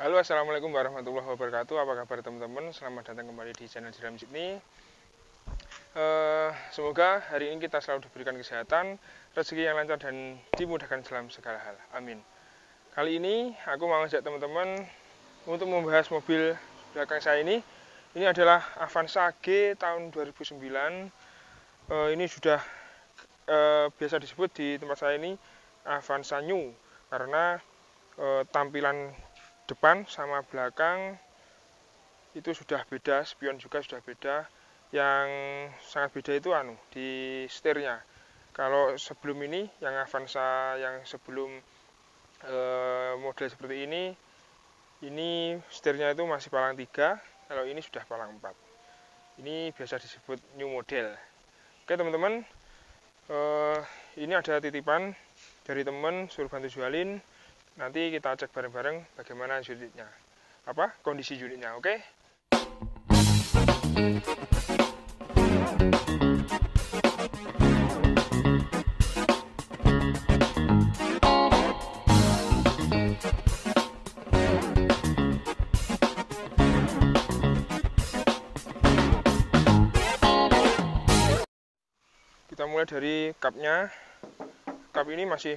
Halo, assalamualaikum warahmatullahi wabarakatuh. Apa kabar teman-teman? Selamat datang kembali di channel Jeram Sydney. Semoga hari ini kita selalu diberikan kesehatan, rezeki yang lancar dan dimudahkan dalam segala hal. Amin. Kali ini aku mau ajak teman-teman untuk membahas mobil belakang saya ini. Ini adalah Avanza G tahun 2009. Ini sudah biasa disebut di tempat saya ini Avanza New karena tampilan depan sama belakang itu sudah beda, spion juga sudah beda. Yang sangat beda itu di setirnya. Kalau sebelum ini yang Avanza yang sebelum model seperti ini setirnya itu masih palang 3, kalau ini sudah palang 4. Ini biasa disebut new model. Oke teman-teman, ini ada titipan dari teman, suruh bantu jualin. Nanti kita cek bareng-bareng bagaimana unitnya, kondisi unitnya. Oke. Kita mulai dari kapnya. Kap ini masih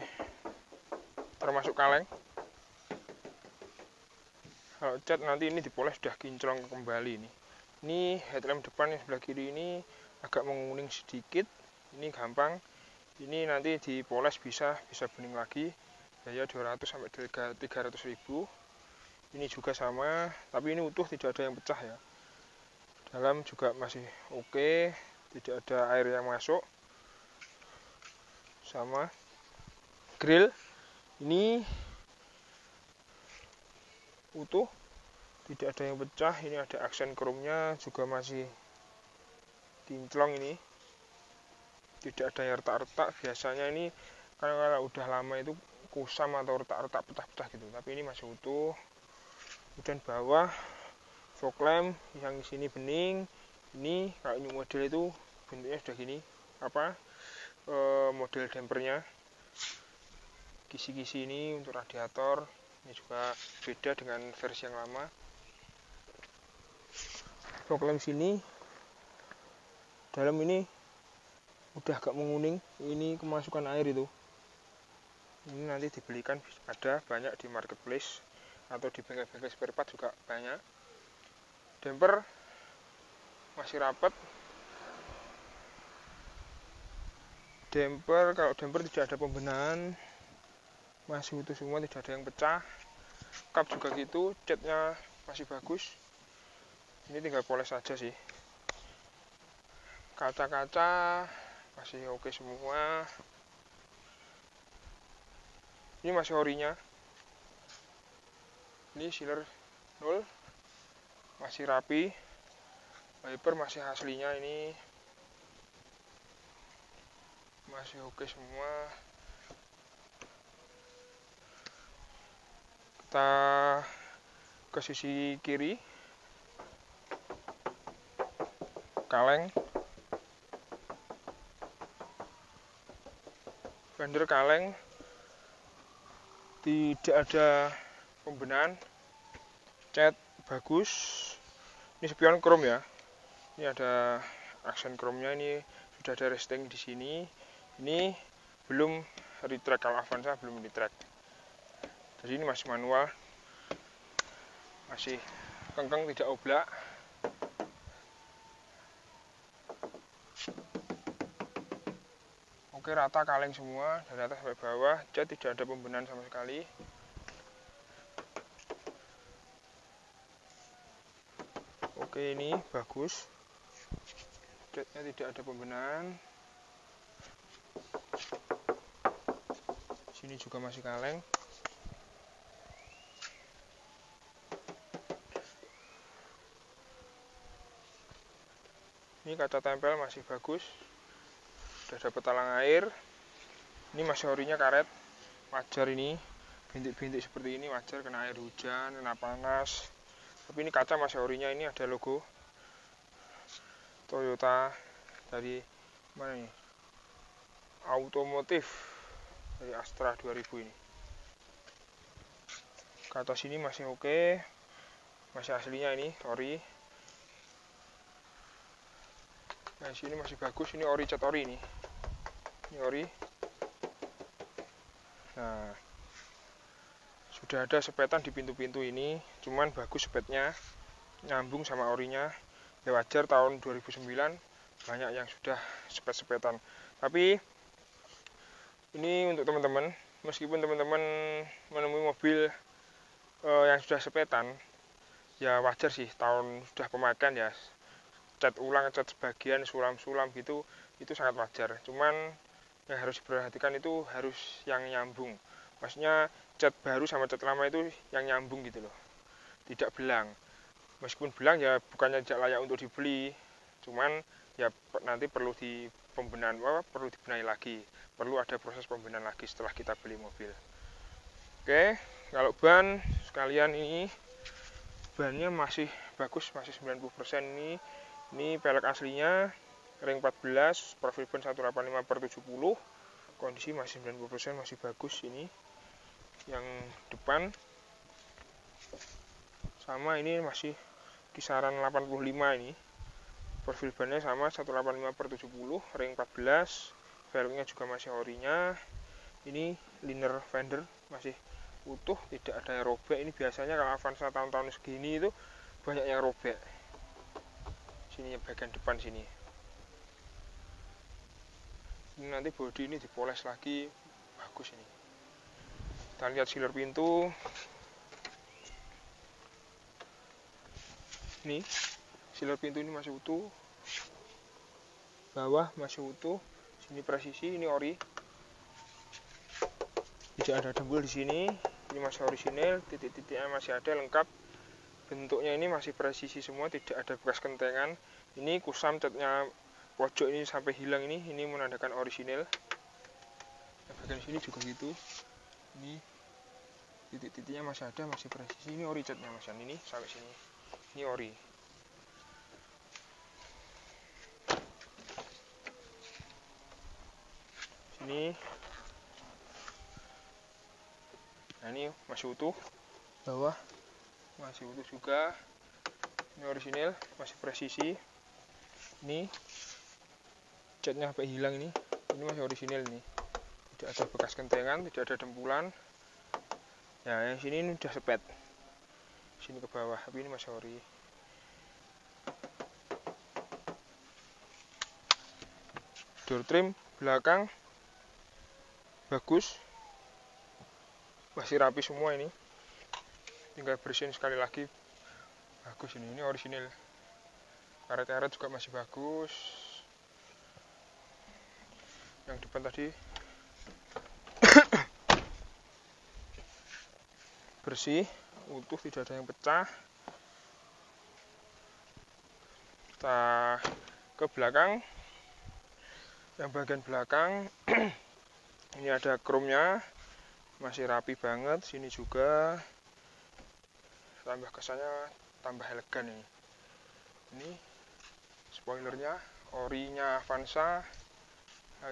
termasuk kaleng. Kalau cat nanti ini dipoles sudah kinclong kembali nih. Ini headlamp depan yang sebelah kiri ini agak menguning sedikit. Ini gampang. Ini nanti dipoles bisa bening lagi. Biaya 200 sampai 300 ribu. Ini juga sama, tapi ini utuh, tidak ada yang pecah ya. Dalam juga masih oke, tidak ada air yang masuk. Sama grill ini utuh, tidak ada yang pecah. Ini ada aksen chrome-nya juga masih kinclong, ini tidak ada yang retak-retak. Biasanya ini kalau udah lama itu kusam atau retak-retak pecah-pecah gitu, tapi ini masih utuh. Kemudian bawah fog lamp yang sini bening. Ini kalau new model itu bentuknya sudah gini, model dampernya. Kisi-kisi ini untuk radiator ini juga beda dengan versi yang lama. Fog lamp sini dalam ini udah agak menguning, ini kemasukan air itu. Ini nanti dibelikan, ada banyak di marketplace atau di bengkel-bengkel spare part juga banyak. Damper masih rapat. Kalau damper tidak ada pembenahan, masih utuh semua, tidak ada yang pecah. Kap juga gitu, catnya masih bagus. Ini tinggal poles saja sih. Kaca-kaca masih oke semua. Ini masih orinya. Ini sealer 0, masih rapi. Wiper masih aslinya, ini masih oke semua. Kita ke sisi kiri, kaleng, fender kaleng, tidak ada pembenahan, cat bagus. Ini spion chrome ya. Ini ada aksen chrome-nya, ini sudah ada resting di sini. Ini belum retract, kalau Avanza belum retract. Jadi ini masih manual, masih kengkeng, tidak oblak. Oke, rata kaleng semua dari atas sampai bawah. Cat tidak ada pembenahan sama sekali. Oke, ini bagus. Catnya tidak ada pembenahan. Sini juga masih kaleng. Ini kaca tempel masih bagus, sudah dapat talang air. Ini masih orinya karet, wajar ini bintik-bintik seperti ini, wajar kena air hujan, kena panas. Tapi ini kaca masih orinya. Ini ada logo Toyota dari mana ini, Automotive, dari Astra 2000 ini. Ke atas ini masih oke, masih aslinya ini ori. Nah sini masih bagus, ini ori, cat ori ini ori. Nah sudah ada sepetan di pintu-pintu ini, cuman bagus sepetnya, nyambung sama orinya. Ya wajar, tahun 2009 banyak yang sudah sepet-sepetan. Tapi ini untuk teman-teman, meskipun teman-teman menemui mobil yang sudah sepetan, ya wajar sih, tahun sudah pemakaian ya, cat ulang, cat sebagian, sulam-sulam gitu, itu sangat wajar. Cuman yang harus diperhatikan itu harus yang nyambung. Maksudnya cat baru sama cat lama itu yang nyambung gitu loh, tidak belang. Meskipun belang ya bukannya tidak layak untuk dibeli, cuman ya nanti perlu di pembenahan, perlu dibenahi lagi, perlu ada proses pembenahan lagi setelah kita beli mobil. Oke, kalau ban sekalian, ini bannya masih bagus, masih 90% ini pelek aslinya, ring 14, profil ban 185/70, kondisi masih 90%, masih bagus. Ini yang depan sama, ini masih kisaran 85 ini. Profil bannya sama 185/70, ring 14, velgnya juga masih orinya. Ini liner fender masih utuh, tidak ada yang robek. Ini biasanya kalau Avanza tahun-tahun segini itu banyak yang robek. Sini bagian depan sini. Ini nanti bodi ini dipoles lagi, bagus ini. Kita lihat sealer pintu. Ini sealer pintu ini masih utuh, bawah masih utuh, sini presisi, ini ori, tidak ada dembul di sini. Ini masih orisinil, titik-titiknya masih ada lengkap, bentuknya ini masih presisi semua, tidak ada bekas kentengan. Ini kusam catnya pojok ini sampai hilang, ini menandakan orisinil. Nah, bagian sini juga gitu, ini titik-titiknya masih ada, masih presisi. Ini ori catnya mas, ini sampai sini, ini ori. Sini, nah ini masih utuh, bawah masih utuh juga, ini orisinil, masih presisi. Ini catnya sampai hilang, ini masih orisinil, ini tidak ada bekas kentengan, tidak ada dempulan. Nah yang sini ini udah sepet, sini ke bawah, tapi ini masih ori. Door trim belakang bagus, masih rapi semua. Ini tinggal bersihin sekali lagi, bagus. Ini orisinil. Karet-karet juga masih bagus. Yang depan tadi bersih, utuh, tidak ada yang pecah. Kita ke belakang, yang bagian belakang ini ada chrome-nya, masih rapi banget. Sini juga tambah kesannya, tambah elegan ini. Ini spoilernya orinya Avanza,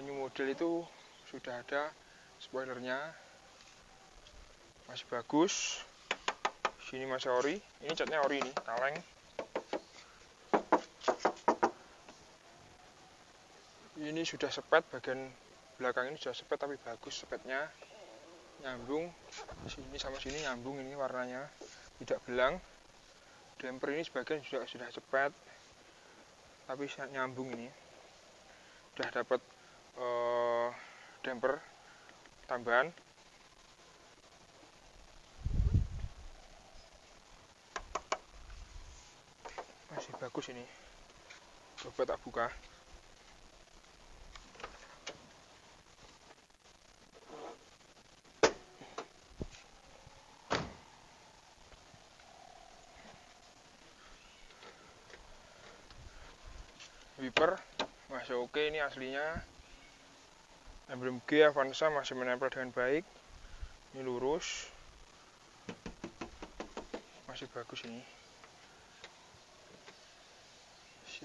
new model itu sudah ada spoilernya, masih bagus. Sini masih ori, ini catnya ori, ini kaleng. Ini sudah sepet, bagian belakang ini sudah sepet, tapi bagus sepetnya, nyambung. Sini sama sini nyambung, ini warnanya tidak belang. Damper ini sebagian sudah sepet, tapi nyambung. Ini sudah dapat damper tambahan. Masih bagus ini, coba tak buka. Wiper masih oke, ini aslinya. Emblem G Avanza masih menempel dengan baik. Ini lurus, masih bagus ini.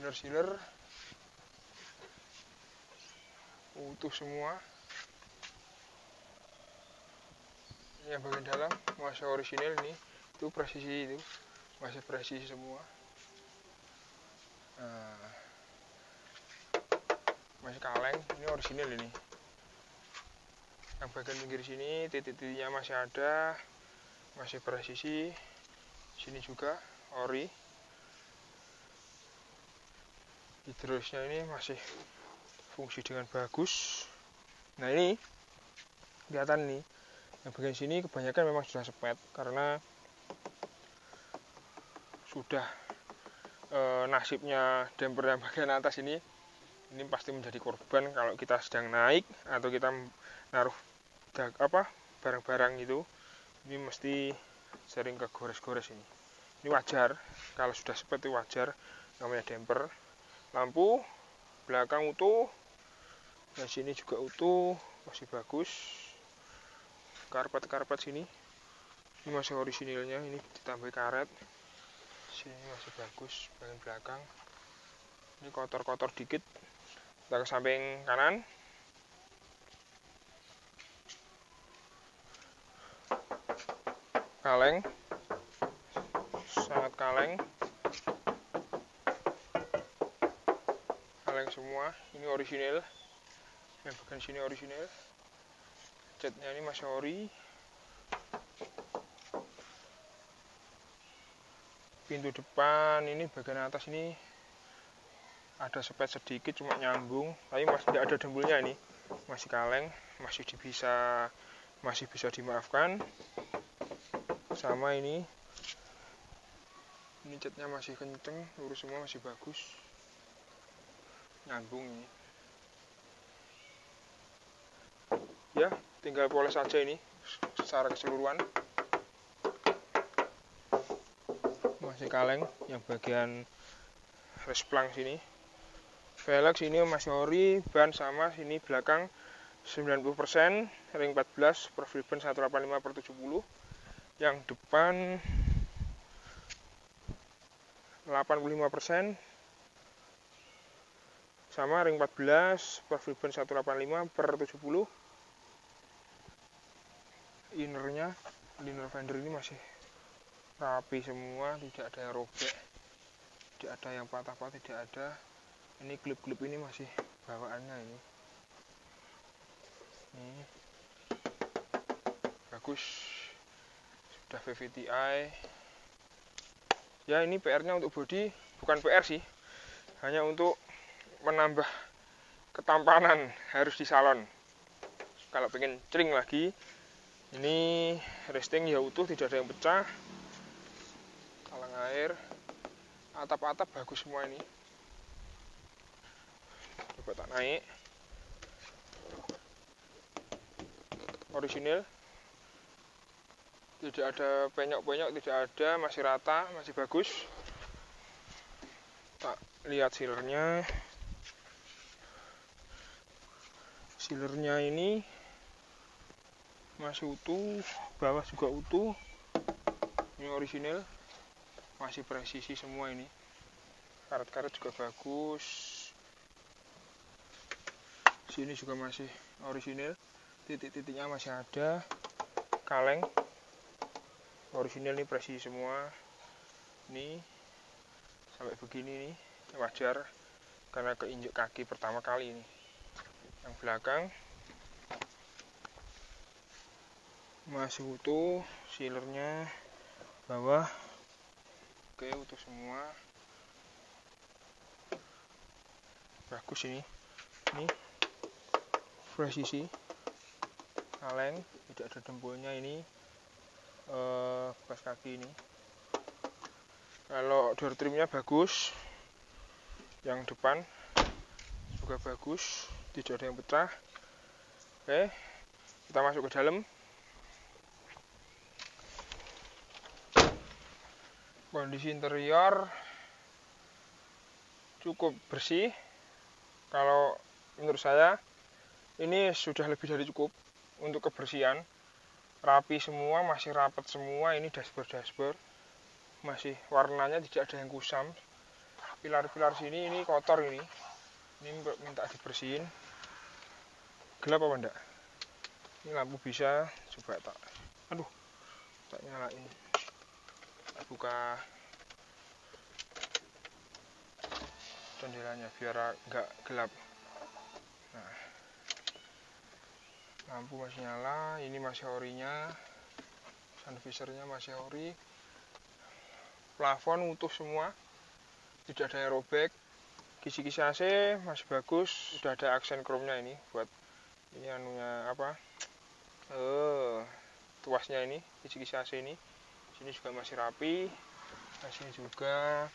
Sealer utuh semua. yang bagian dalam masih orisinil nih, itu presisi, itu masih presisi semua. Nah, masih kaleng, ini orisinil ini. Yang bagian pinggir sini titik-titiknya masih ada, masih presisi. Sini juga ori. Hidrosnya ini masih fungsi dengan bagus. Nah ini kelihatan nih, yang bagian sini kebanyakan memang sudah sepet karena sudah nasibnya damper yang bagian atas ini pasti menjadi korban kalau kita sedang naik atau kita naruh barang-barang itu, ini mesti sering kegores-gores ini. Ini wajar, kalau sudah sepet itu wajar, namanya damper. Lampu belakang utuh, nah sini juga utuh, masih bagus. Karpet sini ini masih orisinilnya, ini ditambah karet. Sini masih bagus bagian belakang. Ini kotor-kotor dikit. Kita ke samping kanan. Kaleng, sangat kaleng. Kaleng semua, ini orisinil. Yang bagian sini orisinil. Catnya ini masih ori. Pintu depan ini bagian atas ini ada sepet sedikit, cuma nyambung, tapi masih tidak ada dembulnya ini. Masih kaleng, masih bisa dimaafkan. Sama ini catnya masih kenceng, lurus semua, masih bagus. Nyambung ini. Ya, tinggal poles saja ini secara keseluruhan. Masih kaleng yang bagian resplang sini. Velg sini masih ori, ban sama, sini belakang 90%, ring 14, profil ban 185/70. Yang depan 85%, sama, ring 14, profil ban 185/70. Liner fender ini masih rapi semua, tidak ada yang robek, tidak ada yang patah-patah, tidak ada. Ini klip-klip ini masih bawaannya ini bagus, sudah VVTi. Ya ini PR-nya untuk bodi, bukan PR sih, hanya untuk menambah ketampanan, harus di salon. Kalau pengen cering lagi, ini resting ya utuh, tidak ada yang pecah. Talang air, atap-atap bagus semua ini. Coba tak naik. Orisinil, tidak ada penyok-penyok, tidak ada, masih rata, masih bagus. Tak lihat sealernya. Sealernya ini masih utuh, bawah juga utuh. Ini orisinil, masih presisi semua ini. Karet-karet juga bagus. Sini juga masih orisinil, titik-titiknya masih ada. Kaleng, orisinil ini presisi semua. Ini sampai begini nih, wajar karena keinjek kaki pertama kali ini. Yang belakang masih utuh, sealernya bawah oke, utuh semua, bagus ini presisi, kaleng, tidak ada dempulnya ini, bekas kaki ini. Kalau door trimnya bagus, yang depan juga bagus, tidak ada yang pecah. Oke, kita masuk ke dalam. Kondisi interior cukup bersih. Kalau menurut saya ini sudah lebih dari cukup untuk kebersihan. Rapi semua, masih rapat semua. Ini dashboard masih warnanya tidak ada yang kusam. Pilar-pilar sini ini kotor ini minta dibersihin. Gelap apa enggak? Ini lampu bisa, coba tak Aduh, tak nyalain. Buka jendelanya biar nggak gelap. Nah, lampu masih nyala, ini masih orinya, sun visornya masih ori, plafon utuh semua, tidak ada yang robek, kisi-kisi AC masih bagus, sudah ada aksen chrome-nya ini buat ini anunya apa? Tuasnya ini, kisi-kisi AC ini, sini juga masih rapi, sini juga.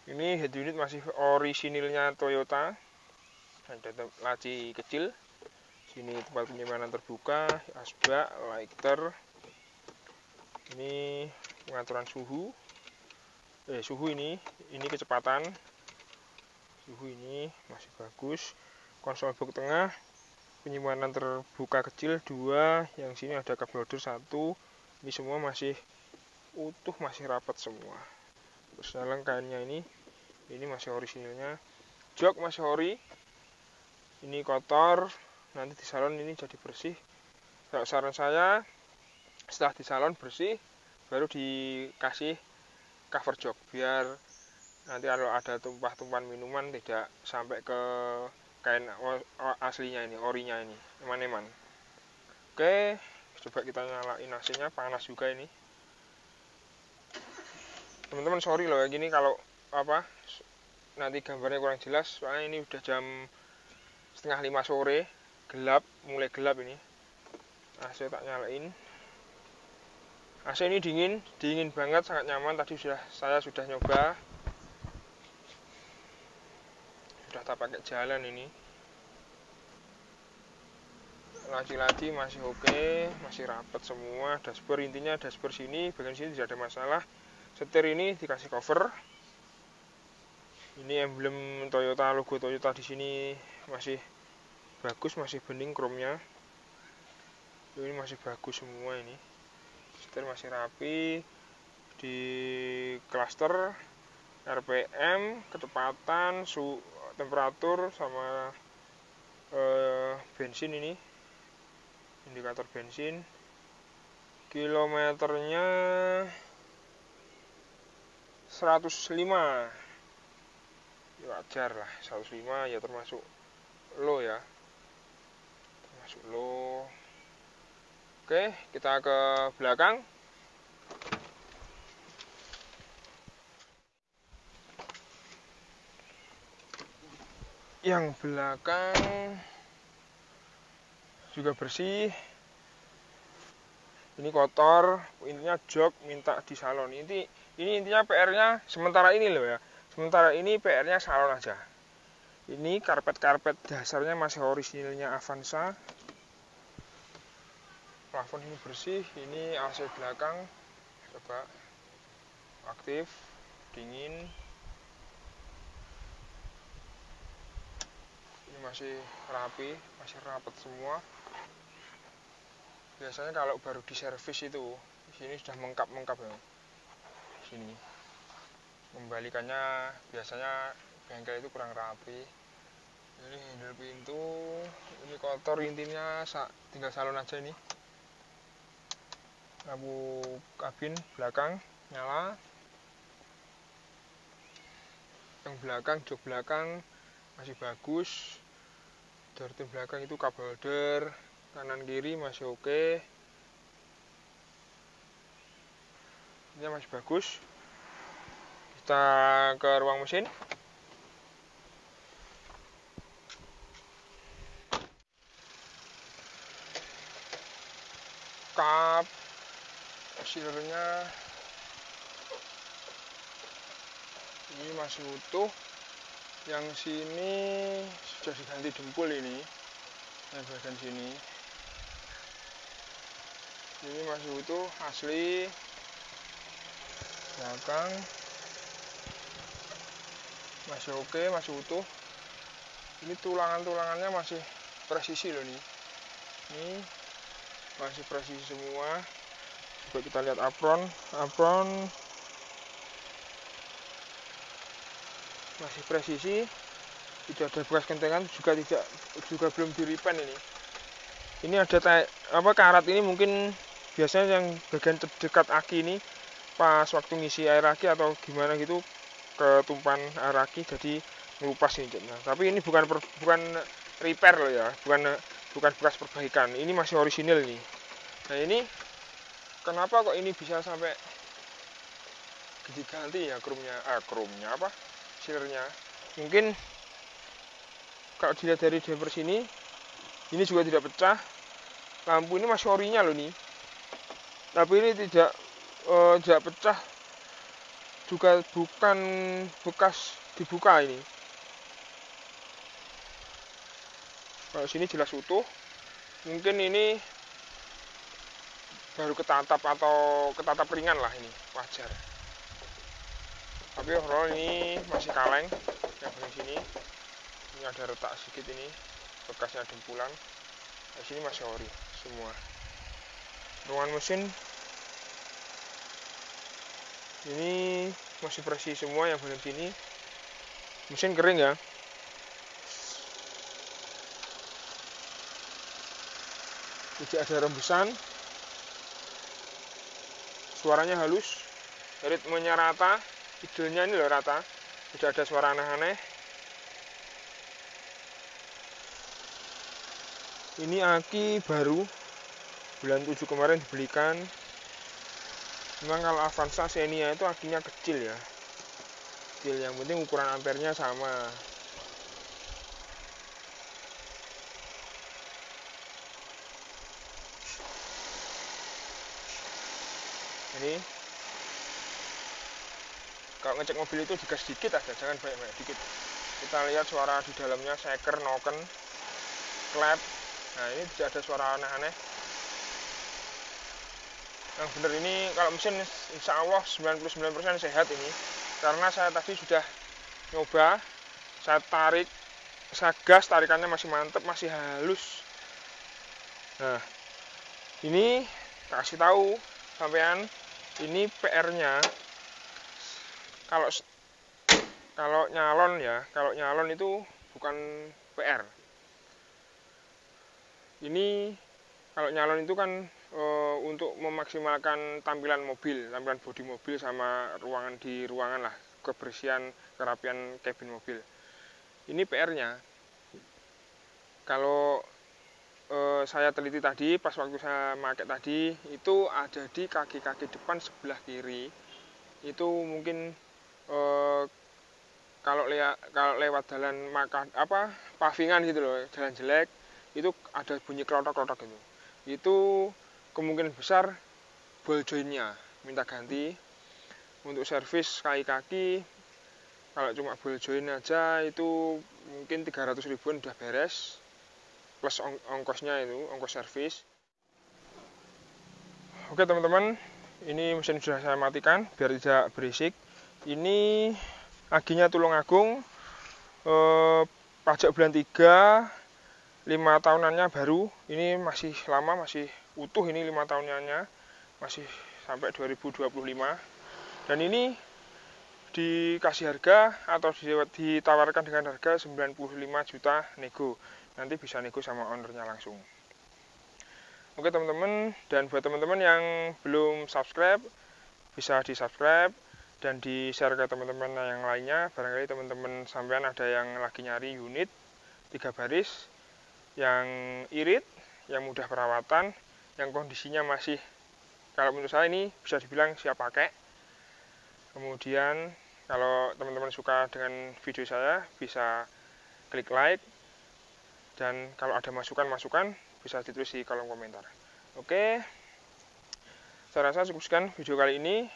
Ini head unit masih orisinilnya Toyota, ada laci kecil. Sini tempat penyimpanan terbuka, asbak, lighter. Ini pengaturan suhu. Suhu ini kecepatan. Suhu ini masih bagus. Konsol box tengah, penyimpanan terbuka kecil 2, yang sini ada cup holder 1. Ini semua masih utuh, masih rapat semua. Terus dalam kainnya ini masih orisinilnya. Jok masih ori. Ini kotor. Nanti di salon ini jadi bersih. Kalau saran saya, setelah di salon bersih baru dikasih cover jok biar nanti kalau ada tumpah-tumpahan minuman tidak sampai ke kain aslinya ini, orinya ini, eman-eman. Oke, coba kita nyalain AC-nya, panas juga ini. Teman-teman sorry loh ya gini kalau nanti gambarnya kurang jelas, soalnya ini udah jam 4:30 sore. Gelap, mulai gelap ini. AC tak nyalain. AC ini dingin banget, sangat nyaman. Tadi saya sudah nyoba. Sudah tak pakai jalan ini. Laci-laci masih oke, masih rapat semua. Dashboard intinya dashboard sini, bagian sini tidak ada masalah. Setir ini dikasih cover. Ini emblem Toyota, logo Toyota di sini masih bagus, masih bening chrome-nya. Ini masih bagus semua ini. Setir masih rapi. Di cluster RPM, kecepatan, temperatur sama bensin ini. Indikator bensin. Kilometernya 105. Ya wajar lah, 105 ya termasuk low ya. Oke, kita ke belakang. Yang belakang juga bersih. Ini kotor, intinya jok minta di salon. Ini intinya PR-nya sementara ini loh ya. Sementara ini PR-nya salon aja. Ini karpet dasarnya masih orisinilnya Avanza. Plafon ini bersih, ini AC belakang, coba aktif, dingin. Ini masih rapi, masih rapat semua. Biasanya kalau baru diservis itu, sini sudah mengkap ya. Sini. Membalikannya biasanya bengkel itu kurang rapi. Ini handle pintu, ini kotor intinya, tinggal salon aja ini. Lampu kabin belakang nyala. Yang belakang, jok belakang masih bagus. Door belakang itu cup holder, kanan kiri masih oke. Ini masih bagus. Kita ke ruang mesin. Kap sealernya ini masih utuh. Yang sini sudah diganti dempul ini. Yang bagian sini ini masih utuh, asli. Belakang masih oke, masih utuh. Ini tulangannya masih presisi loh nih. Ini masih presisi semua. Coba kita lihat apron masih presisi. Tidak ada bekas kentengan, juga belum diripen ini. Ini ada karat ini mungkin biasanya yang bagian dekat aki ini pas waktu ngisi air aki atau gimana gitu ketumpahan air aki jadi ngelupas ini jadinya. Tapi ini bukan repair loh ya, bukan bekas perbaikan, ini masih orisinil nih. Nah ini kenapa kok ini bisa sampai diganti ya krumnya apa sealernya. Mungkin kalau dilihat dari damper sini ini juga tidak pecah. Lampu ini masih orinya loh nih, tapi ini tidak pecah, juga bukan bekas dibuka ini. Kalau sini jelas utuh, mungkin ini baru ketatap atau ketatap ringan lah, ini wajar. Tapi overall ini masih kaleng yang bagian sini. Ini ada retak sedikit ini, bekasnya dempulan. Di sini masih ori semua. Ruangan mesin ini masih bersih semua yang bagian sini. Mesin kering ya. Tidak ada rembusan. Suaranya halus, ritmenya rata, idealnya ini loh rata, tidak ada suara aneh-aneh. Ini aki baru bulan 7 kemarin dibelikan. Memang kalau Avanza Xenia itu akinya kecil ya, kecil, yang penting ukuran ampernya sama. Ini kalau ngecek mobil itu digas sedikit aja, jangan banyak-banyak, dikit. Kita lihat suara di dalamnya, seker, noken, klep. Nah ini tidak ada suara aneh-aneh. Yang benar ini kalau mesin insya Allah 99% sehat ini, karena saya tadi sudah nyoba, saya tarik, saya gas, tarikannya masih mantep, masih halus. Nah ini kasih tahu sampean, ini PR-nya kalau nyalon ya, kalau nyalon itu bukan PR. Ini kalau nyalon itu kan untuk memaksimalkan tampilan mobil, tampilan bodi mobil sama ruangan lah, kebersihan, kerapian kabin mobil. Ini PR-nya. Kalau saya teliti tadi, pas waktu saya pakai tadi, itu ada di kaki-kaki depan sebelah kiri. Itu mungkin kalau lewat jalan pavingan gitu loh, jalan jelek, itu ada bunyi klotok-klotok gitu. Itu kemungkinan besar ball jointnya minta ganti. Untuk servis kaki-kaki, kalau cuma ball joint aja itu mungkin 300 ribuan udah beres, plus ongkosnya itu, ongkos servis. Oke teman-teman, ini mesin sudah saya matikan biar tidak berisik. Ini akinya Tulungagung, pajak bulan 3, 5 tahunannya baru. Ini masih lama, masih utuh ini 5 tahunannya, masih sampai 2025. Dan ini dikasih harga atau ditawarkan dengan harga 95 juta nego. Nanti bisa nego sama ownernya langsung. Oke teman-teman, dan buat teman-teman yang belum subscribe, bisa di subscribe dan di share ke teman-teman yang lainnya. Barangkali teman-teman sampean ada yang lagi nyari unit 3 baris yang irit, yang mudah perawatan, yang kondisinya masih, kalau menurut saya ini bisa dibilang siap pakai. Kemudian kalau teman-teman suka dengan video saya, bisa klik like, dan kalau ada masukan-masukan bisa ditulis di kolom komentar. Oke, saya rasa cukup sekian video kali ini.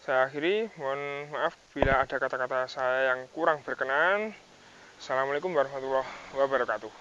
Saya akhiri, mohon maaf bila ada kata-kata saya yang kurang berkenan. Assalamualaikum warahmatullahi wabarakatuh.